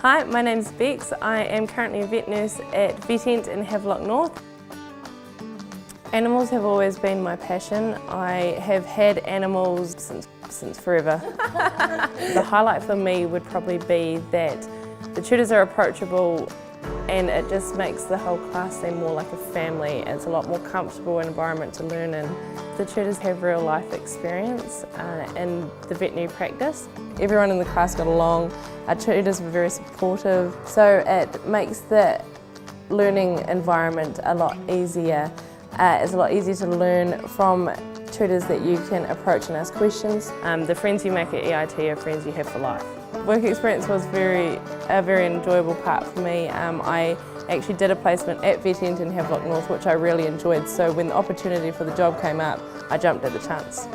Hi, my name's Bex. I am currently a vet nurse at Vetient in Havelock North. Animals have always been my passion. I have had animals since forever. The highlight for me would probably be that the tutors are approachable and it just makes the whole class seem more like a family. It's a lot more comfortable environment to learn in. The tutors have real life experience in the veterinary practice. Everyone in the class got along. Our tutors were very supportive, so it makes the learning environment a lot easier. It's a lot easier to learn from tutors that you can approach and ask questions. The friends you make at EIT are friends you have for life. Work experience was a very enjoyable part for me. I actually did a placement at Vetient in Havelock North, which I really enjoyed, so when the opportunity for the job came up, I jumped at the chance.